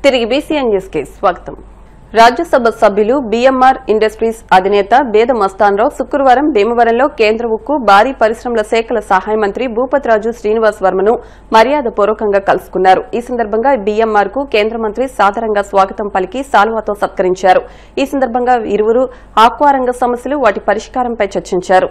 తిరిగి BCN news కి స్వాగతం. రాజ్యసభ సభ్యులు బీఎంఆర్ ఇండస్ట్రీస్ అధినేత బేద మస్తాన్రావు శుక్రవారం భీమవరంలో కేంద్ర ఉక్కు భారీ పరిశ్రమల శాఖల సహాయ మంత్రి భూపతిరాజు శ్రీనివాస్ వర్మను మర్యాదపూర్వకంగా కలుసుకున్నారు. ఈ సందర్భంగా బీఎంఆర్ కు కేంద్ర మంత్రి సాదరంగా స్వాగతం పలికి సాల్వాతో సత్కరించారు. ఈ సందర్భంగా ఇరువురు ఆక్వారంగ సమస్యలు వాటి పరిష్కారంపై చర్చించారు.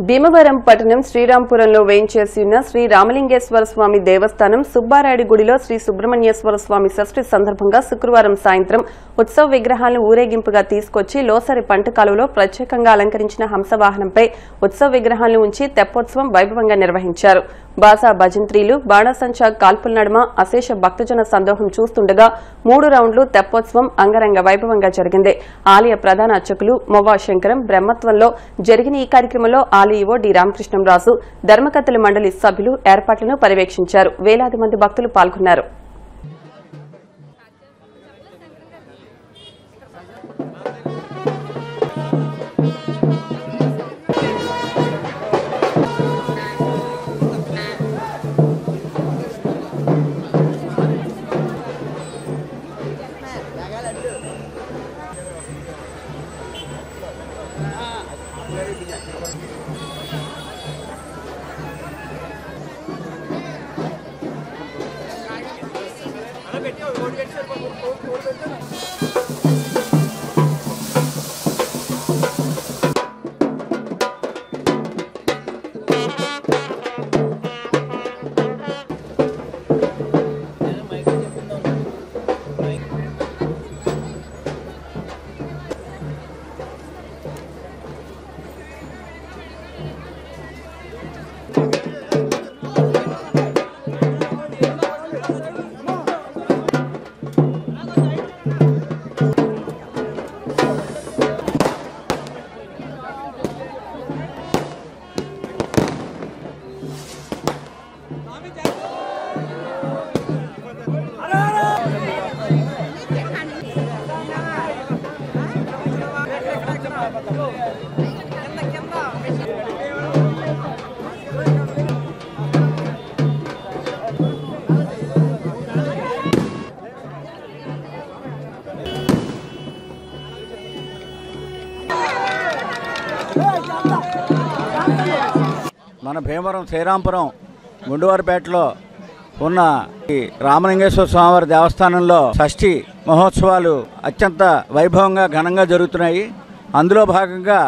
భీమవరం పట్టణం శ్రీరాంపురంలో వేయించేసి ఉన్న శ్రీ రామలింగేశ్వర స్వామి దేవస్థానం సుబ్బారాయుడి గుడిలో శ్రీ సుబ్రహ్మణ్యేశ్వర స్వామి షష్ఠి సందర్భంగా శుక్రవారం సాయంత్రం ఉత్సవ విగ్రహాలను ఊరేగింపుగా తీసుకొచ్చి లోసరి పంట కాలువలో ప్రత్యేకంగా అలంకరించిన హంసవాహనంపై ఉత్సవ విగ్రహాలను ఉంచి తెప్పోత్సవం వైభవంగా నిర్వహించారు. బాసా భజంత్రీలు బాణసంచా కాల్పుల నడుమ అశేష భక్తజన సందోహం చూస్తుండగా 3 రౌండ్లు తెప్పోత్సవం అంగరంగ వైభవంగా జరిగింది. ఆలయ ప్రధాన అర్చకులు మొవ్వా శంకరం బ్రహ్మత్వంలో జరిగిన ఈ కార్యక్రమంలో ఆలయ డి రామకృష్ణంరాజు ధర్మకర్తల మండలి సభ్యులు ఏర్పాట్లను పర్యవేక్షించారు. వేలాది మంది భక్తులు పాల్గొన్నారు. మన భీమవరం శ్రీరాంపురం గుండువారిపేటలో ఉన్న ఈ రామలింగేశ్వర స్వామివారి దేవస్థానంలో షష్ఠి మహోత్సవాలు అత్యంత వైభవంగా ఘనంగా జరుగుతున్నాయి. అందులో భాగంగా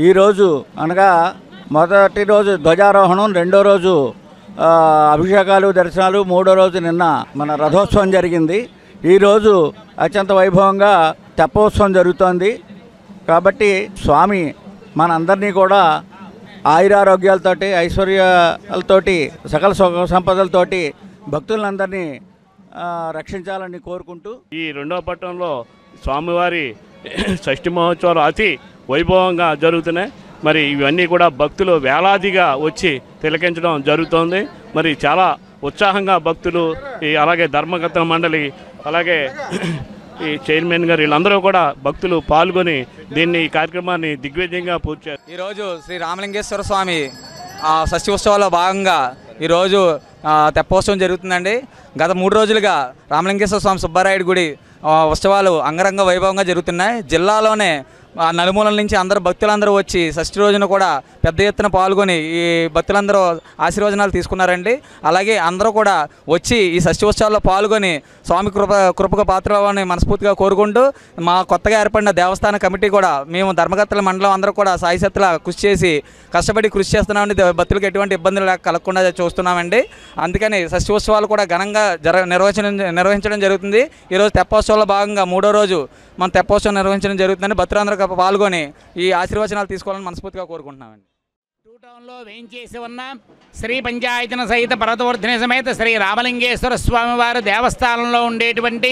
ఈరోజు అనగా మొదటి రోజు ధ్వజారోహణం, రెండో రోజు అభిషేకాలు దర్శనాలు, మూడో రోజు నిన్న మన రథోత్సవం జరిగింది. ఈరోజు అత్యంత వైభవంగా తెప్పోత్సవం జరుగుతోంది. కాబట్టి స్వామి మనందరినీ కూడా ఆయురారోగ్యాలతోటి ఐశ్వర్యాలతోటి సకల సుఖ సంపదలతోటి భక్తులందరినీ రక్షించాలని కోరుకుంటూ ఈ రెండవ పట్టణంలో స్వామివారి షష్ఠి మహోత్సవాలు అతి వైభవంగా జరుగుతున్నాయి. మరి ఇవన్నీ కూడా భక్తులు వేలాదిగా వచ్చి తిలకించడం జరుగుతోంది. మరి చాలా ఉత్సాహంగా భక్తులు అలాగే ధర్మకర్తల మండలి అలాగే ఈ చైర్మన్ గారు వీళ్ళందరూ కూడా భక్తులు పాల్గొని దీన్ని ఈ కార్యక్రమాన్ని దిగ్విజయంగా పూర్తి చేశారు. ఈరోజు శ్రీ రామలింగేశ్వర స్వామి షష్ఠి ఉత్సవాల్లో భాగంగా ఈరోజు తెప్పోత్సవం జరుగుతుందండి. గత 3 రోజులుగా రామలింగేశ్వర స్వామి సుబ్బారాయుడి గుడి ఉత్సవాలు అంగరంగ వైభవంగా జరుగుతున్నాయి. జిల్లాలోనే నలుమూలల నుంచి అందరూ భక్తులందరూ వచ్చి షష్ఠి రోజున కూడా పెద్ద ఎత్తున పాల్గొని ఈ భక్తులందరూ ఆశీర్వచనాలు తీసుకున్నారండి. అలాగే అందరూ కూడా వచ్చి ఈ షష్ఠి ఉత్సవాల్లో పాల్గొని స్వామి కృపకు పాత్రలని మనస్ఫూర్తిగా కోరుకుంటూ మా కొత్తగా ఏర్పడిన దేవస్థాన కమిటీ కూడా మేము ధర్మకర్తల మండలం అందరూ కూడా సాయశక్తుల కృషి చేసి కష్టపడి కృషి చేస్తున్నామండి. భక్తులకు ఎటువంటి ఇబ్బందులు కలగకుండా చూస్తున్నామండి. అందుకని షష్ఠి ఉత్సవాలు కూడా ఘనంగా నిర్వహించడం జరుగుతుంది. ఈరోజు తెప్పోత్సవంలో భాగంగా 3వ రోజు మన తెప్పోత్సవం నిర్వహించడం జరుగుతుందని భక్తులందరూ పాల్గొని ఈ ఆశీర్వచనాలు తీసుకోవాలని మనస్ఫూర్తిగా కోరుకుంటున్నామండి. టౌన్లో వేయించేసి ఉన్న శ్రీ పంచాయతన సహిత పర్వతవర్ధిని సమేత శ్రీ రామలింగేశ్వర స్వామివారి దేవస్థానంలో ఉండేటువంటి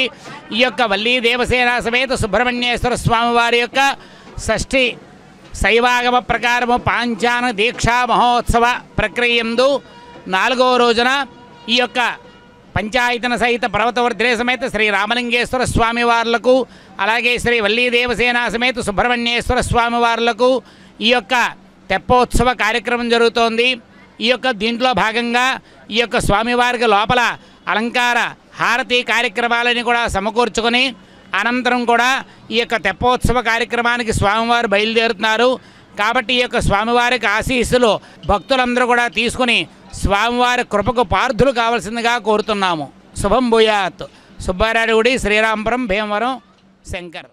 ఈ యొక్క వల్లీ దేవసేన సమేత సుబ్రహ్మణ్యేశ్వర స్వామివారి యొక్క షష్ఠి శైవాగమ ప్రకారము పాంచాన దీక్షా మహోత్సవ ప్రక్రియ యందు 4వ రోజున ఈ యొక్క పంచాయతన సహిత పర్వతవర్ధిని సమేత శ్రీ రామలింగేశ్వర స్వామి వార్లకు, అలాగే శ్రీ వల్లీ దేవసేన సమేత సుబ్రహ్మణ్యేశ్వర స్వామి వార్లకు ఈ యొక్క తెప్పోత్సవ కార్యక్రమం జరుగుతోంది. ఈ యొక్క దీంట్లో భాగంగా ఈ యొక్క స్వామివారికి లోపల అలంకార హారతి కార్యక్రమాలని కూడా సమకూర్చుకొని అనంతరం కూడా ఈ యొక్క తెప్పోత్సవ కార్యక్రమానికి స్వామివారు బయలుదేరుతున్నారు. కాబట్టి ఈ యొక్క స్వామివారికి ఆశీస్సులు భక్తులందరూ కూడా తీసుకుని స్వామివారి కృపకు పార్థులు కావాల్సిందిగా కోరుతున్నాము. శుభం భూయాత్. సుబ్బారాయుడి, శ్రీరాంపురం, భీమవరం, శంకర్.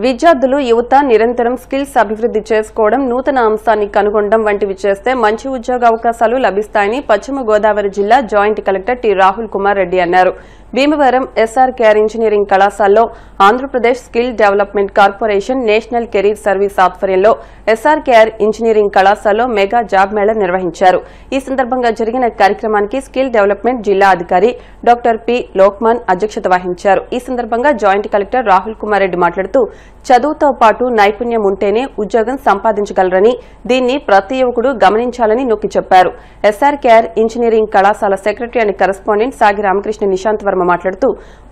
విద్యార్థులు యువత నిరంతరం స్కిల్స్ అభివృద్ధి చేసుకోవడం, నూతన అంశాన్ని కనుగొనడం వంటివి చేస్తే మంచి ఉద్యోగ అవకాశాలు లభిస్తాయని పశ్చిమ గోదావరి జిల్లా joint collector T Rahul Kumar Reddy అన్నారు. భీమవరం ఎస్ఆర్కేఆర్ ఇంజనీరింగ్ కళాశాలలో Andhra Pradesh skill development corporation national career service ఆధ్వర్యంలో ఎస్ఆర్కేఆర్ ఇంజనీరింగ్ కళాశాలలో మెగా జాబ్ మేళా నిర్వహించారు. ఈ సందర్భంగా జరిగిన కార్యక్రమానికి స్కిల్ డెవలప్మెంట్ జిల్లా అధికారి డాక్టర్ పి లోక్మాన్ అధ్యక్షత వహించారు. ఈ సందర్భంగా జాయింట్ కలెక్టర్ రాహుల్ కుమార్ రెడ్డి మాట్లాడుతూ చదువుతో పాటు నైపుణ్యం ఉంటేనే ఉద్యోగం సంపాదించగలరని, దీన్ని ప్రతి యువకుడు గమనించాలని నొక్కి చెప్పారు. ఎస్ఆర్కేఆర్ ఇంజనీరింగ్ కళాశాల సెక్రటరీ అండ్ కరెస్పాండెంట్ సాగి రామకృష్ణ నిశాంత్ వర్మ మాట్లాడుతూ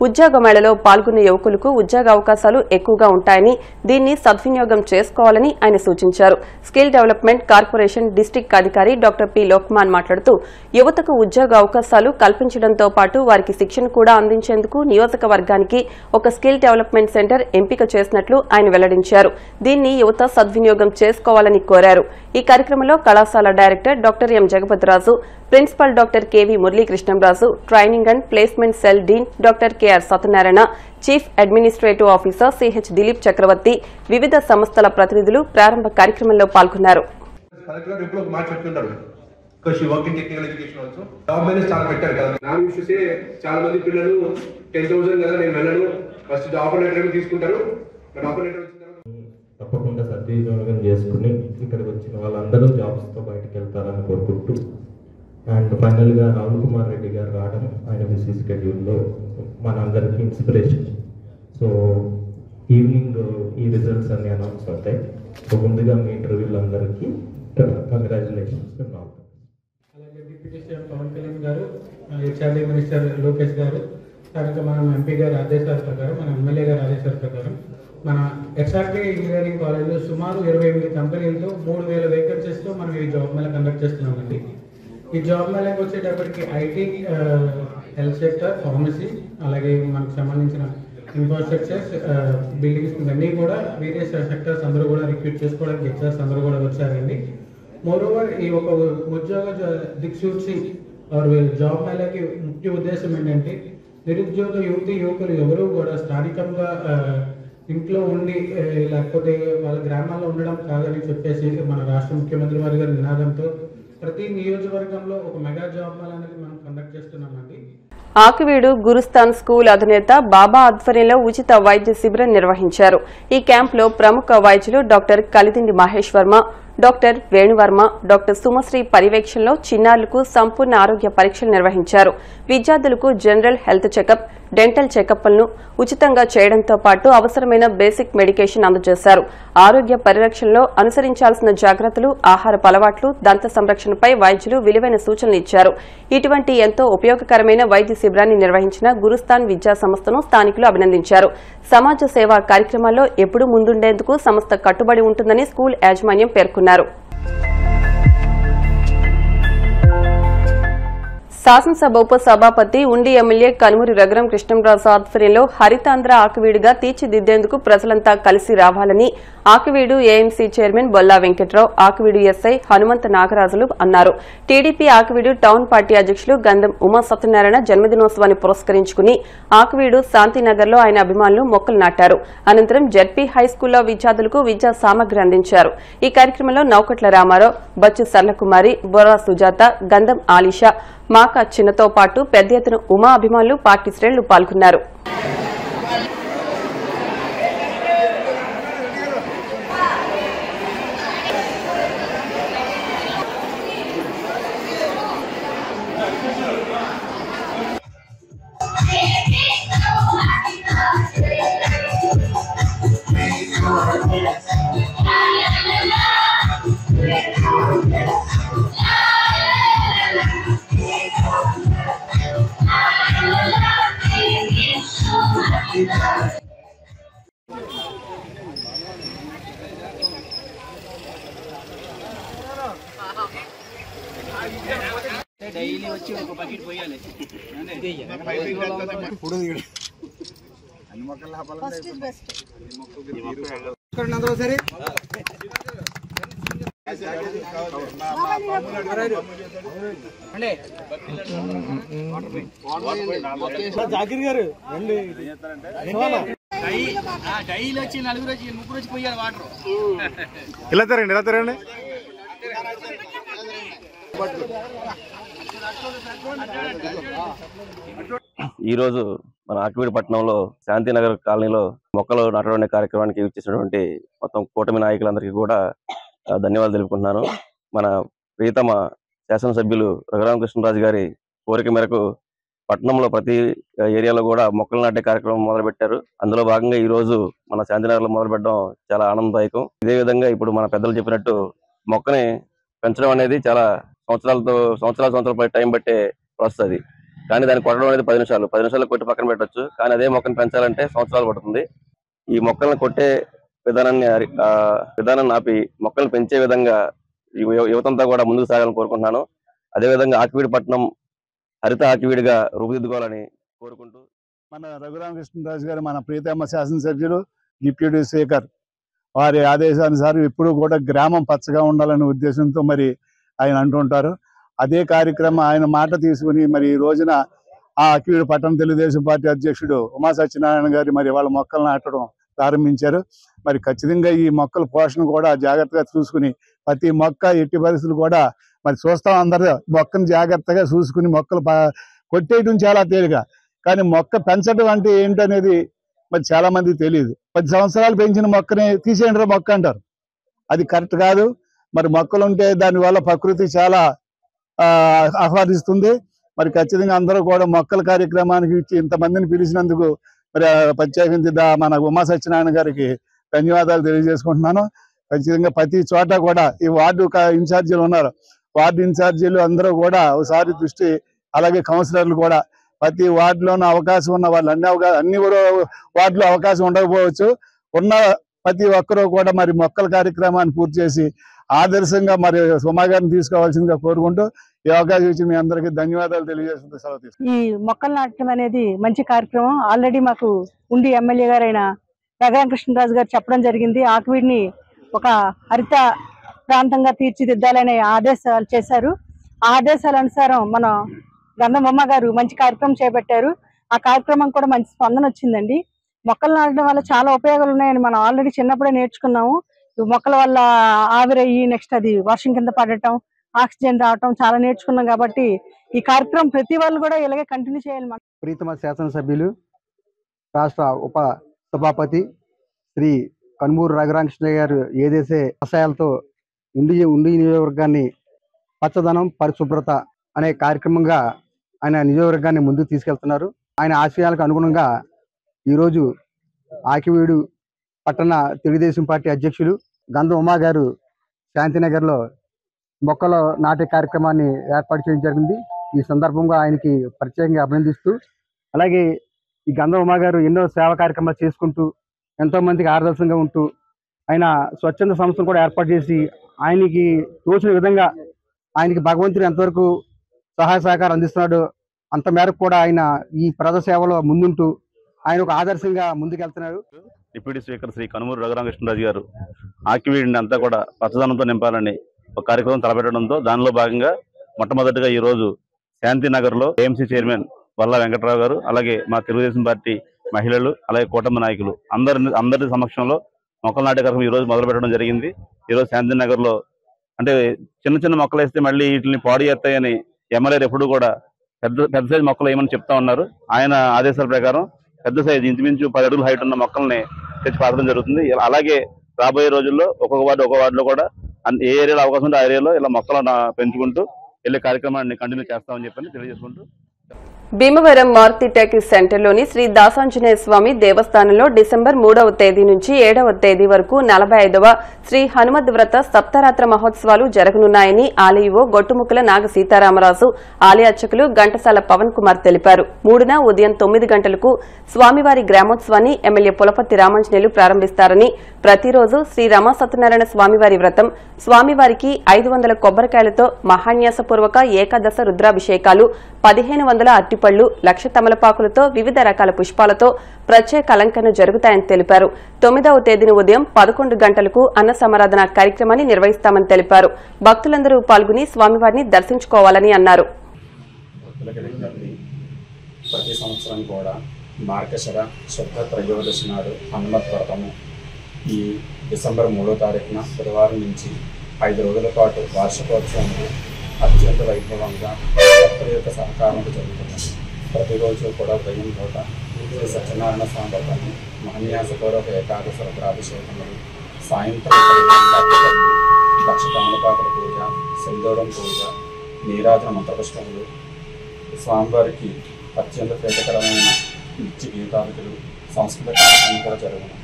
ఉద్యోగ మేళలో పాల్గొన్న యువకులకు ఉద్యోగ అవకాశాలు ఎక్కువగా ఉంటాయని, దీన్ని సద్వినియోగం చేసుకోవాలని ఆయన సూచించారు. స్కిల్ డెవలప్మెంట్ కార్పొరేషన్ డిస్టిక్ అధికారి డాక్టర్ పి లోక్మాన్ మాట్లాడుతూ యువతకు ఉద్యోగ అవకాశాలు కల్పించడంతో పాటు వారికి శిక్షణ కూడా అందించేందుకు నియోజకవర్గానికి ఒక స్కిల్ డెవలప్మెంట్ సెంటర్ ఎంపిక చేసినట్లు ఆయన వెల్లడించారు. దీన్ని యువత సద్వినియోగం చేసుకోవాలని కోరారు. ఈ కార్యక్రమంలో కళాశాల director doctor M Jagapathiraju, principal doctor KV Muralikrishnamraju, training and placement cell dean doctor KR Satyanarayana, chief administrative officer CH Dileep Chakravarthy, వివిధ సంస్థల ప్రతినిధులు ప్రారంభ కార్యక్రమంలో పాల్గొన్నారు. తప్పకుండా సద్వినియోగం చేసుకుని ఇక్కడికి వచ్చిన వాళ్ళందరూ జాబ్స్తో బయటకు వెళ్తారని కోరుకుంటూ, అండ్ ఫైనల్గా రాహుల్ కుమార్ రెడ్డి గారు రావడం ఆయన బిజీ స్కెడ్యూల్లో మనందరికీ ఇన్స్పిరేషన్. సో ఈవినింగ్ ఈ రిజల్ట్స్ అన్ని అనౌన్స్ అవుతాయి. సో ముందుగా మీ ఇంటర్వ్యూలు అందరికీ కంగ్రాచులేషన్స్. అలాగే డిప్యూటీ సీఎం పవన్ కళ్యాణ్ గారు, హెచ్ఆర్డీ మినిస్టర్ లోకేష్ గారు, తర్వాత మనం ఎంపీ గారి ఆదేశాల ప్రకారం, మన ఎమ్మెల్యే గారి ఆదేశాల ప్రకారం మన ఎస్ఆర్కే ఇంజనీరింగ్ కాలేజ్లో సుమారు 28 కంపెనీలతో 3000 వేకెన్సీస్తో మనం ఈ జాబ్ మేళా కండక్ట్ చేస్తున్నామండి. ఈ జాబ్ మేళాకి వచ్చేటప్పటికి ఐటీ, హెల్త్ సెక్టర్, ఫార్మసీ, అలాగే మనకు సంబంధించిన ఇన్ఫ్రాస్ట్రక్చర్స్, బిల్డింగ్స్ ఇవన్నీ కూడా వేరియస్ సెక్టర్స్ అందరూ కూడా రిక్రూట్ చేసుకోవడానికి హెచ్ఆర్స్ అందరూ కూడా వచ్చారండి. మోరోవర్ ఈ ఒక ఉద్యోగ దిక్సూచి జాబ్ మేళాకి ముఖ్య ఉద్దేశం ఏంటంటే నిరుద్యోగ యువకులు ఎవరూ కూడా స్థానికంగా ఇంట్లో ఉండి లేకపోతే వాళ్ళ గ్రామాల్లో ఉండడం కాదని చెప్పేసి మన రాష్ట్ర ముఖ్యమంత్రి వారి గారి నినాదంతో ప్రతి నియోజకవర్గంలో ఒక మెగా జాబ్ మేళా అనేది మనం కండక్ట్ చేస్తున్నామండి. ఆకివీడు గురుస్థాన్ స్కూల్ అధినేత బాబా ఆధ్వర్యంలో ఉచిత వైద్య శిబిరం నిర్వహించారు. ఈ క్యాంపులో ప్రముఖ వైద్యులు doctor Kalidindi Mahesh Varma, doctor Venuvarma, doctor Sumasri పర్యవేక్షణలో చిన్నారులకు సంపూర్ణ ఆరోగ్య పరీక్షలు నిర్వహించారు. విద్యార్థులకు జనరల్ హెల్త్ చెకప్, డెంటల్ చెకప్లను ఉచితంగా చేయడంతో పాటు అవసరమైన బేసిక్ మెడికేషన్ అందజేశారు. ఆరోగ్య పరిరక్షణలో అనుసరించాల్సిన జాగ్రత్తలు, ఆహారపు అలవాట్లు, దంత సంరక్షణపై వైద్యులు విలువైన సూచనలు ఇచ్చారు. ఇటువంటి ఎంతో ఉపయోగకరమైన వైద్య శిబిరాన్ని నిర్వహించిన గురుస్థాన్ విద్యా సంస్థను స్థానికులు అభినందించారు. సమాజ సేవా కార్యక్రమాల్లో ఎప్పుడూ ముందుండేందుకు సంస్థ కట్టుబడి ఉంటుందని స్కూల్ యాజమాన్యం పేర్కొన్నారు. శాసనసభ ఉప సభాపతి ఉండి ఎమ్మెల్యే కనుమూరి రఘురాం కృష్ణంరాజు ఆధ్వర్యంలో హరితాంధ్ర ఆకివీడుగా తీర్చిదిద్దేందుకు ప్రజలంతా కలిసి రావాలని Akividu AMC chairman Bolla Venkatrao, Akividu SI Hanumantha నాగరాజులు అన్నారు. టీడీపీ ఆకివీడు టౌన్ పార్టీ అధ్యక్షులు గంధం ఉమా సత్యనారాయణ జన్మదినోత్సవాన్ని పురస్కరించుకుని ఆకివీడు శాంతినగర్లో ఆయన అభిమానులు మొక్కలు నాటారు. అనంతరం జడ్పీ హైస్కూల్లో విద్యార్థులకు విద్యా సామగ్రి అందించారు. ఈ కార్యక్రమంలో నౌకట్ల రామారావు, బచ్చు సర్లకుమారి, బొర్రా సుజాత, గంధం ఆలిషా, మాకా చిన్నతో పాటు పెద్ద ఎత్తున ఉమా అభిమానులు, పార్టీ శ్రేణులు పాల్గొన్నారు. డైలీ వచ్చి ఒక బకెట్ పోయాలి. జాకిర్ గారు డైలీ వచ్చి నలుగురు వచ్చి ముగ్గురు వచ్చి పోయాలి వాటర్. ఇలా తరండి, ఇలా తరండి. ఈరోజు మన ఆకివీడు పట్టణంలో శాంతినగర్ కాలనీలో మొక్కలు నాటడం కార్యక్రమానికి ఇచ్చేసినటువంటి మొత్తం కూటమి నాయకులందరికీ కూడా ధన్యవాదాలు తెలుపుకుంటున్నాను. మన ప్రియతమ శాసనసభ్యులు రఘురామ కృష్ణరాజు గారి కోరిక మేరకు పట్టణంలో ప్రతి ఏరియాలో కూడా మొక్కలు నాటే కార్యక్రమం మొదలుపెట్టారు. అందులో భాగంగా ఈ రోజు మన శాంతినగర్లో మొదలుపెట్టడం చాలా ఆనందదాయకం. ఇదే విధంగా ఇప్పుడు మన పెద్దలు చెప్పినట్టు మొక్కని పెంచడం అనేది చాలా సంవత్సరాల టైం బట్టే వస్తుంది. కానీ దాన్ని కొట్టడం అనేది 10 నిమిషాలు కొట్టి పక్కన పెట్టచ్చు. కానీ అదే మొక్కను పెంచాలంటే సంవత్సరాలు పడుతుంది. ఈ మొక్కలను కొట్టే విధానాన్ని ఆపి మొక్కలను పెంచే విధంగా యువతంతా కూడా ముందుకు సాగాలని కోరుకుంటున్నాను. అదేవిధంగా ఆకివీడు పట్టణం హరిత ఆకివీడుగా రూపుదిద్దుకోవాలని కోరుకుంటూ మన రఘురామ కృష్ణరాజు గారు మన ప్రియతమ శాసనసభ్యులు డిప్యూటీ స్పీకర్ వారి ఆదేశానుసారం ఎప్పుడూ కూడా గ్రామం పచ్చగా ఉండాలనే ఉద్దేశంతో మరి ఆయన అంటుంటారు. అదే కార్యక్రమం ఆయన మాట తీసుకుని మరి ఈ రోజున ఆ ఆకివీడు పట్టణ తెలుగుదేశం పార్టీ అధ్యక్షుడు ఉమా సత్యనారాయణ గారు మరి వాళ్ళ మొక్కలు నాటడం ప్రారంభించారు. మరి ఖచ్చితంగా ఈ మొక్కల పోషణ కూడా జాగ్రత్తగా చూసుకుని ప్రతి మొక్క ఎట్టి పరిస్థితులు కూడా మరి చూస్తాం, అందరూ మొక్కను జాగ్రత్తగా చూసుకుని మొక్కలు కొట్టేయడం చాలా తేలిక, కానీ మొక్క పెంచడం అంటే ఏంటనేది మరి చాలా మందికి తెలియదు. 10 సంవత్సరాలు పెంచిన మొక్కని తీసేయండి మొక్క అంటారు, అది కరెక్ట్ కాదు. మరి మొక్కలు ఉంటే దానివల్ల ప్రకృతి చాలా ఆహ్వాదిస్తుంది. మరి ఖచ్చితంగా అందరూ కూడా మొక్కల కార్యక్రమానికి ఇచ్చి ఇంతమందిని పిలిచినందుకు మరి ప్రత్యేకించి మన ఉమా సత్యనారాయణ గారికి ధన్యవాదాలు తెలియజేసుకుంటున్నాను. ఖచ్చితంగా ప్రతి చోట కూడా ఈ వార్డు ఇన్ఛార్జీలు ఉన్నారు, వార్డు ఇన్ఛార్జీలు అందరూ కూడా ఒకసారి దృష్టి, అలాగే కౌన్సిలర్లు కూడా ప్రతి వార్డులోనూ అవకాశం ఉన్న వాళ్ళు అన్ని వార్డులో అవకాశం ఉండకపోవచ్చు, ఉన్న ప్రతి ఒక్కరూ కూడా మరి మొక్కల కార్యక్రమాన్ని పూర్తి చేసి ఆదర్శంగా మరి ఉమా గారిని తీసుకోవాల్సిందిగా కోరుకుంటూ ఈ అవకాశం ఇచ్చి మీ అందరికీ ధన్యవాదాలు తెలియజేస్తుంది. సెలవు తీసుకుంటాం. ఈ మొక్కలు నాటడం అనేది మంచి కార్యక్రమం. ఆల్రెడీ మాకు ఉండి ఎమ్మెల్యే గారైన రఘురామ కృష్ణరాజు గారు చెప్పడం జరిగింది. ఆకివీడిని ఒక హరిత ప్రాంతంగా తీర్చిదిద్దాలనే ఆదేశాలు చేశారు. ఆ ఆదేశాల అనుసారం మన గంధమ్మ గారు మంచి కార్యక్రమం చేపట్టారు. ఆ కార్యక్రమం కూడా మంచి స్పందన వచ్చిందండి. మొక్కలు నాటడం వల్ల చాలా ఉపయోగాలు ఉన్నాయని మనం ఆల్రెడీ చిన్నప్పుడే నేర్చుకున్నాము. మొక్కల వల్ల ఆవిరయ్యి నెక్స్ట్ అది వర్షం కింద పడటం, ఆక్సిజన్ రావటం చాలా నేర్చుకున్నాం. కాబట్టి ఈ కార్యక్రమం ప్రతి వాళ్ళు కూడా ఇలాగే కంటిన్యూ చేయాలి. ప్రీతమ శాసనసభ్యులు రాష్ట్ర ఉప సభాపతి శ్రీ కనుమూరి రఘురామకృష్ణ గారు ఏదైతే ఆశయాలతో ఉండి నియోజకవర్గాన్ని పచ్చదనం పరిశుభ్రత అనే కార్యక్రమంగా ఆయన నియోజకవర్గాన్ని ముందుకు తీసుకెళ్తున్నారు. ఆయన ఆశయాలకు అనుగుణంగా ఈరోజు ఆకివీడు పట్టణ తెలుగుదేశం పార్టీ అధ్యక్షులు గంధం ఉమా గారు శాంతినగర్లో మొక్కలు నాటే కార్యక్రమాన్ని ఏర్పాటు చేయడం జరిగింది. ఈ సందర్భంగా ఆయనకి ప్రత్యేకంగా అభినందిస్తూ, అలాగే ఈ గంధం ఉమా గారు ఎన్నో సేవా కార్యక్రమాలు చేసుకుంటూ ఎంతో మందికి ఆదర్శంగా ఉంటూ ఆయన స్వచ్ఛంద సంస్థను కూడా ఏర్పాటు చేసి ఆయనకి తోచిన విధంగా ఆయనకి భగవంతుడు ఎంతవరకు సహాయ సహకారం అందిస్తున్నాడు. అంత మేరకు కూడా ఆయన ఈ ప్రజా సేవలో ముందుంటూ ఆయన ఒక ఆదర్శంగా ముందుకెళ్తున్నారు. డిప్యూటీ స్పీకర్ శ్రీ కనుమూరు రఘురామకృష్ణరాజు గారు ఆకివీడిని అంతా కూడా పచ్చదనంతో నింపాలని ఒక కార్యక్రమం తలపెట్టడంతో దానిలో భాగంగా మొట్టమొదటిగా ఈ రోజు శాంతినగర్లో ఏఎంసీ చైర్మన్ వల్లా వెంకట్రావు గారు, అలాగే మా తెలుగుదేశం పార్టీ మహిళలు, అలాగే కూటమి నాయకులు అందరి సమక్షంలో మొక్కలు నాటే కార్యక్రమం ఈ రోజు మొదలు పెట్టడం జరిగింది. ఈ రోజు శాంతినగర్లో అంటే చిన్న చిన్న మొక్కలు వేస్తే మళ్ళీ వీటిని పాడు చేస్తాయని ఎమ్మెల్యేలు ఎప్పుడు కూడా పెద్ద సైజు మొక్కలు ఏమని చెప్తా ఉన్నారు. ఆయన ఆదేశాల ప్రకారం పెద్ద సైజు ఇంచుమించు 10 అడుగుల హైట్ ఉన్న మొక్కల్ని తెచ్చి పాతడం జరుగుతుంది. అలాగే రాబోయే రోజుల్లో ఒక్కొక్క వార్డులో కూడా ఏ ఏరియాలో అవకాశం ఉంటే ఆ ఏరియాలో ఇలా మొక్కలను పెంచుకుంటూ వెళ్ళే కార్యక్రమాన్ని కంటిన్యూ చేస్తామని చెప్పని తెలియజేసుకుంటూ భీమవరం మారుతి టెక్ సెంటర్లోని శ్రీ దాసాంజనేయ స్వామి దేవస్థానంలో డిసెంబర్ 3వ తేదీ నుంచి 7వ తేదీ వరకు 45వ శ్రీ హనుమద్ వ్రత సప్తరాత్ర మహోత్సవాలు జరగనున్నాయని ఆలయో గొట్టుముక్కల నాగ సీతారామరాజు, ఆలయ అర్చకులు ఘంటసాల పవన్ కుమార్ తెలిపారు. 3న ఉదయం 9 గంటలకు స్వామివారి గ్రామోత్సవాన్ని ఎమ్మెల్యే పులపర్తి రామాంజనేయులు ప్రారంభిస్తారని, ప్రతిరోజు శ్రీ రమా సత్యనారాయణ స్వామివారి వ్రతం, స్వామివారికి 500 కొబ్బరికాయలతో మహాన్యాసపూర్వక ఏకాదశ రుద్రాభిషేకాలు, 1500 అట్టిపళ్లు, 1,00,000 తమలపాకులతో వివిధ రకాల పుష్పాలతో ప్రత్యేక అలంకరణ జరుగుతాయని తెలిపారు. 9వ తేదీన ఉదయం 11 గంటలకు అన్న సమారాధన కార్యక్రమాన్ని నిర్వహిస్తామని తెలిపారు. భక్తులందరూ పాల్గొని స్వామివారిని దర్శించుకోవాలని అన్నారు. ప్రతి సంవత్సరం కూడా మార్గశిర శుద్ధ త్రయోదశి నాడు హనుమత్ వ్రతము ఈ డిసెంబర్ 3వ తారీఖున బుధవారం నుంచి 5 రోజుల పాటు వార్షికోత్సవం అత్యంత వైభవంగా భక్తుల యొక్క సహకారంతో జరుగుతున్నది. ప్రతిరోజు కూడా ఉదయం పూట శ్రీ సత్యనారాయణ స్వామి వ్రతాన్ని, మహాన్యాసపూర్వక ఏకాదశ రుద్రాభిషేకములు, సాయంత్రం 1,00,000 తమలపాకుల పూజ, సింధూరం పూజ, నీరాజన మంత్రపుష్పములు, స్వామివారికి అత్యంత ప్రీతికరమైన నిత్య గీతాలు, సంస్కృత కార్యక్రమం కూడా జరుగును.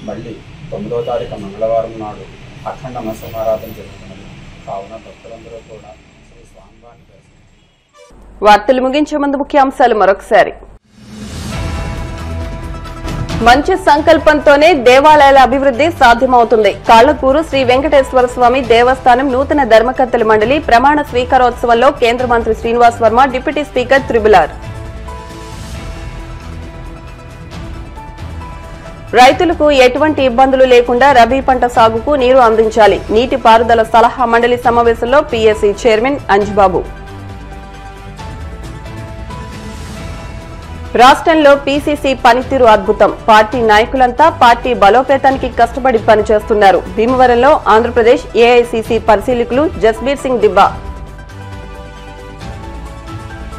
మళ్ళీ 9వ తారీఖు మంగళవారం నాడు అఖండ అన్నసమారాధన జరుగుతున్నది. కావున భక్తులందరూ కూడా శ్రీ స్వామివారిని దర్శించారు. వార్తలు ముగించే ముందు ముఖ్యాంశాలు మరొకసారి. మంచి సంకల్పంతోనే దేవాలయాల అభివృద్ధి సాధ్యమవుతుంది. కాళ్లకూరు శ్రీ వెంకటేశ్వర స్వామి దేవస్థానం నూతన ధర్మకర్తల మండలి ప్రమాణ స్వీకారోత్సవంలో కేంద్ర మంత్రి శ్రీనివాస్ వర్మ, డిప్యూటీ స్పీకర్ త్రిబులార్. రైతులకు ఎటువంటి ఇబ్బందులు లేకుండా రబీ పంట సాగుకు నీరు అందించాలి. నీటిపారుదల సలహా మండలి సమావేశంలో పీఎస్సీ చైర్మన్ అంజుబాబు. రాష్ట్రంలో పీసీసీ పనితీరు అద్భుతం. పార్టీ నాయకులంతా పార్టీ బలోపేతానికి కష్టపడి పనిచేస్తున్నారు. భీమవరంలో ఆంధ్రప్రదేశ్ ఏఐసీసీ పరిశీలకులు జస్బీర్ సింగ్ దిబ్బా.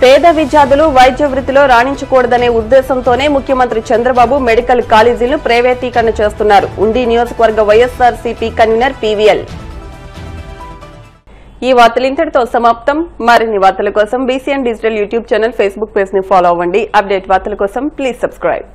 పేద విద్యార్థులు వైద్య వృత్తిలో రాణించకూడదనే ఉద్దేశంతోనే ముఖ్యమంత్రి చంద్రబాబు మెడికల్ కాలేజీలను ప్రైవేటీకరణ చేస్తున్నారు. ఉండి నియోజకవర్గ వైఎస్ఆర్సీపీ కన్వీనర్ పీవీఎల్. ఈ వార్తలు ఇంతటితో సమాప్తం. మరిన్ని వార్తల కోసం BCN digital YouTube channel, Facebook page ని ఫాలో అవ్వండి. అప్డేట్ వార్తల కోసం ప్లీజ్ సబ్స్క్రైబ్.